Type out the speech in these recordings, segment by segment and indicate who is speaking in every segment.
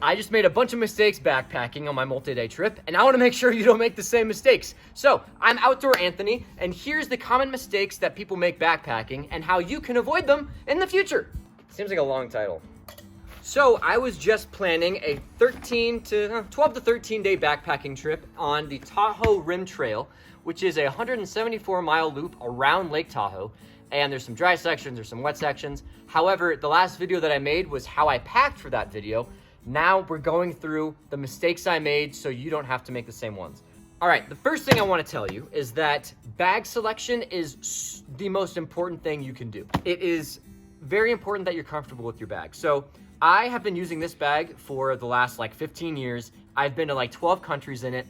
Speaker 1: I just made a bunch of mistakes backpacking on my multi-day trip, and I want to make sure you don't make the same mistakes. So, I'm Outdoor Anthony, and here's the common mistakes that people make backpacking and how you can avoid them in the future. Seems like a long title. So, I was just planning a 12 to 13 day backpacking trip on the Tahoe Rim Trail, which is a 174-mile loop around Lake Tahoe. And there's some dry sections, there's some wet sections. However, the last video that I made was how I packed for that video. Now we're going through the mistakes I made so you don't have to make the same ones. All right, the first thing I want to tell you is that bag selection is the most important thing you can do. It is very important that you're comfortable with your bag. So I have been using this bag for the last 15 years. I've been to 12 countries in it,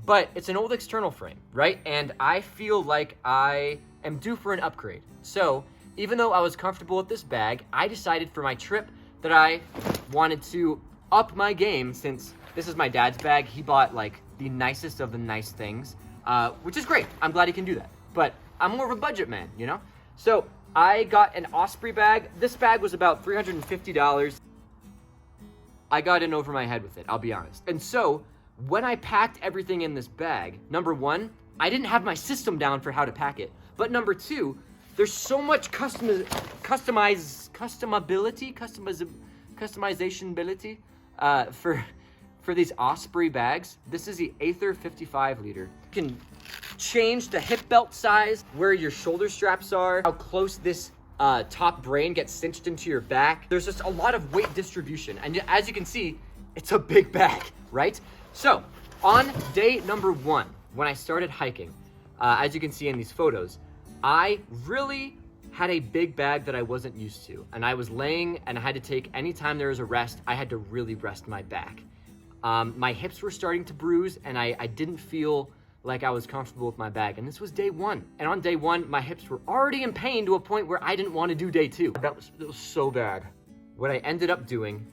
Speaker 1: but it's an old external frame, right? And I feel like I am due for an upgrade. So even though I was comfortable with this bag, I decided for my trip that I wanted to up my game, since this is my dad's bag. He bought the nicest of the nice things, which is great. I'm glad he can do that. But I'm more of a budget man, you know? So I got an Osprey bag. This bag was about $350. I got in over my head with it, I'll be honest. And so when I packed everything in this bag, number one, I didn't have my system down for how to pack it. But number two, there's so much customization for these Osprey bags. This is the Aether 55 liter. You can change the hip belt size, where your shoulder straps are, how close this top brain gets cinched into your back. There's just a lot of weight distribution. And as you can see, it's a big bag, right? So on day number one, when I started hiking, as you can see in these photos, I really had a big bag that I wasn't used to. And I was laying and I had to take, anytime there was a rest, I had to really rest my back. My hips were starting to bruise and I didn't feel like I was comfortable with my bag. And this was day one. And on day one, my hips were already in pain to a point where I didn't want to do day two. It was so bad. What I ended up doing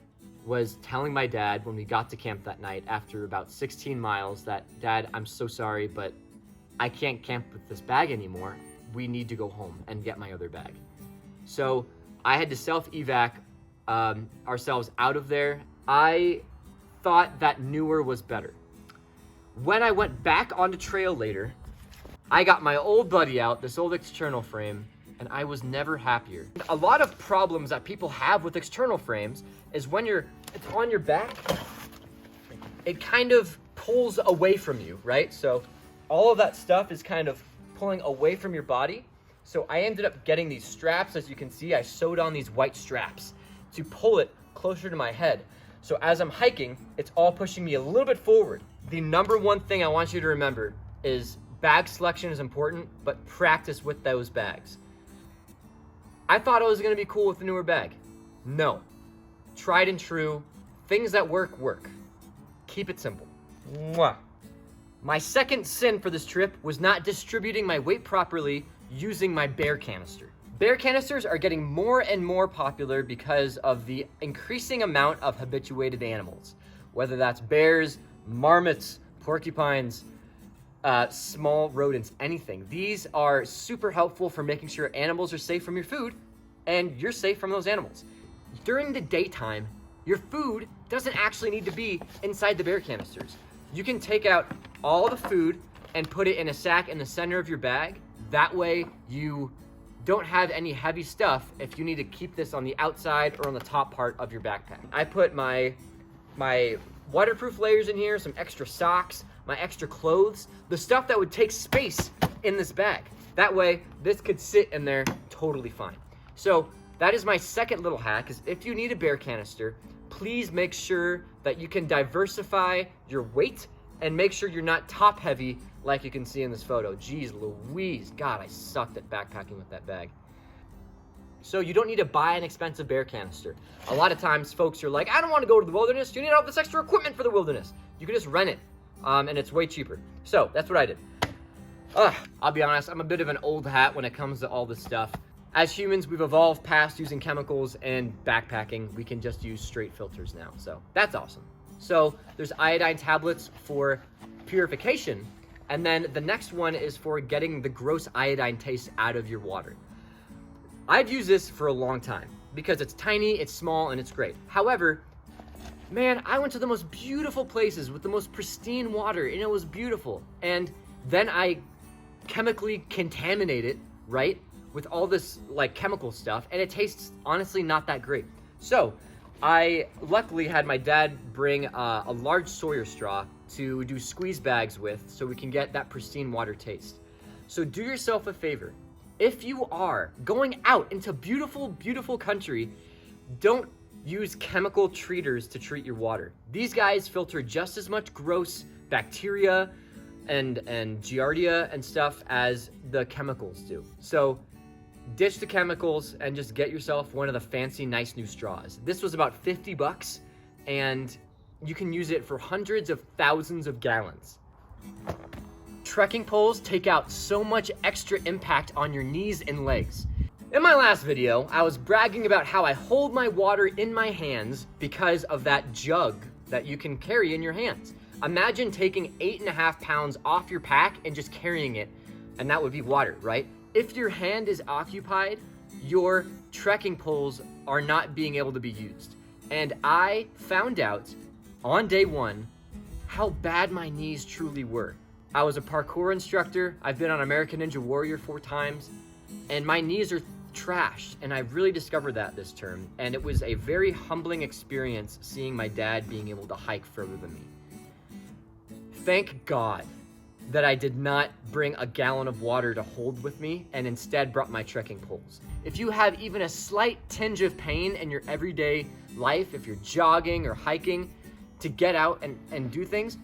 Speaker 1: was telling my dad when we got to camp that night after about 16 miles that, Dad, I'm so sorry, but I can't camp with this bag anymore. We need to go home and get my other bag. So I had to self-evac ourselves out of there. I thought that newer was better. When I went back on the trail later, I got my old buddy out, this old external frame, and I was never happier. A lot of problems that people have with external frames is when it's on your back, it kind of pulls away from you, right? So all of that stuff is kind of pulling away from your body. So I ended up getting these straps. As you can see, I sewed on these white straps to pull it closer to my head. So as I'm hiking, it's all pushing me a little bit forward. The number one thing I want you to remember is bag selection is important, but practice with those bags. I thought it was gonna be cool with the newer bag. No. Tried and true. Things that work, work. Keep it simple. Mwah. My second sin for this trip was not distributing my weight properly using my bear canister. Bear canisters are getting more and more popular because of the increasing amount of habituated animals, whether that's bears, marmots, porcupines, small rodents, anything. These are super helpful for making sure animals are safe from your food and you're safe from those animals. During the daytime, your food doesn't actually need to be inside the bear canisters. You can take out all the food and put it in a sack in the center of your bag. That way you don't have any heavy stuff if you need to keep this on the outside or on the top part of your backpack. I put my waterproof layers in here, some extra socks, my extra clothes, the stuff that would take space in this bag. That way this could sit in there totally fine. So that is my second little hack, is if you need a bear canister, please make sure that you can diversify your weight and make sure you're not top heavy like you can see in this photo. Jeez Louise, God, I sucked at backpacking with that bag. So you don't need to buy an expensive bear canister. A lot of times folks are like, I don't want to go to the wilderness. You need all this extra equipment for the wilderness. You can just rent it, and it's way cheaper. So that's what I did. I'll be honest, I'm a bit of an old hat when it comes to all this stuff. As humans, we've evolved past using chemicals and backpacking. We can just use straight filters now, so that's awesome. So there's iodine tablets for purification, and then the next one is for getting the gross iodine taste out of your water. I've used this for a long time because it's tiny, it's small, and it's great. However, man, I went to the most beautiful places with the most pristine water, and it was beautiful. And then I chemically contaminate it, right, with all this like chemical stuff, and it tastes honestly not that great. So I luckily had my dad bring a large Sawyer straw to do squeeze bags with, so we can get that pristine water taste. So do yourself a favor. If you are going out into beautiful, beautiful country, don't use chemical treaters to treat your water. These guys filter just as much gross bacteria and giardia and stuff as the chemicals do. So ditch the chemicals and just get yourself one of the fancy, nice new straws. This was about 50 bucks, and you can use it for hundreds of thousands of gallons. Trekking poles take out so much extra impact on your knees and legs. In my last video, I was bragging about how I hold my water in my hands because of that jug that you can carry in your hands. Imagine taking 8.5 pounds off your pack and just carrying it, and that would be water, right? If your hand is occupied, your trekking poles are not being able to be used. And I found out on day one how bad my knees truly were. I was a parkour instructor. I've been on American Ninja Warrior 4 times, and my knees are trashed, and I really discovered that this term, and it was a very humbling experience seeing my dad being able to hike further than me. Thank God that I did not bring a gallon of water to hold with me and instead brought my trekking poles. If you have even a slight tinge of pain in your everyday life, if you're jogging or hiking to get out and do things,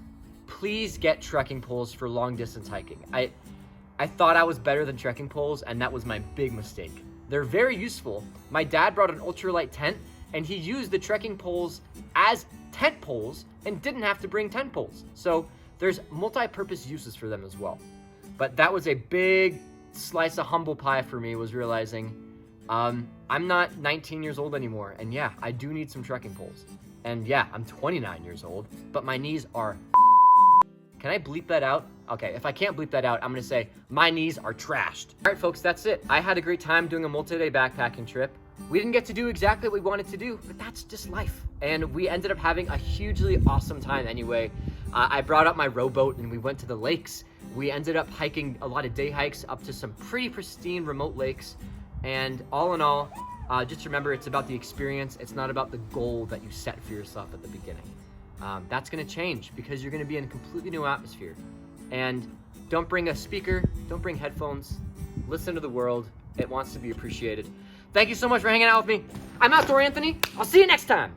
Speaker 1: please get trekking poles for long distance hiking. I thought I was better than trekking poles, and that was my big mistake. They're very useful. My dad brought an ultralight tent, and he used the trekking poles as tent poles and didn't have to bring tent poles. So there's multi-purpose uses for them as well. But that was a big slice of humble pie for me, was realizing I'm not 19 years old anymore. And yeah, I do need some trekking poles. And yeah, I'm 29 years old, but my knees are Can I bleep that out? Okay, if I can't bleep that out, I'm gonna say my knees are trashed. All right, folks, that's it. I had a great time doing a multi-day backpacking trip. We didn't get to do exactly what we wanted to do, but that's just life. And we ended up having a hugely awesome time anyway. I brought up my rowboat and we went to the lakes. We ended up hiking a lot of day hikes up to some pretty pristine remote lakes. And all in all, just remember, it's about the experience. It's not about the goal that you set for yourself at the beginning. That's gonna change because you're gonna be in a completely new atmosphere. And don't bring a speaker, don't bring headphones. Listen to the world. It wants to be appreciated. Thank you so much for hanging out with me. I'm OutdoorAnthony. I'll see you next time.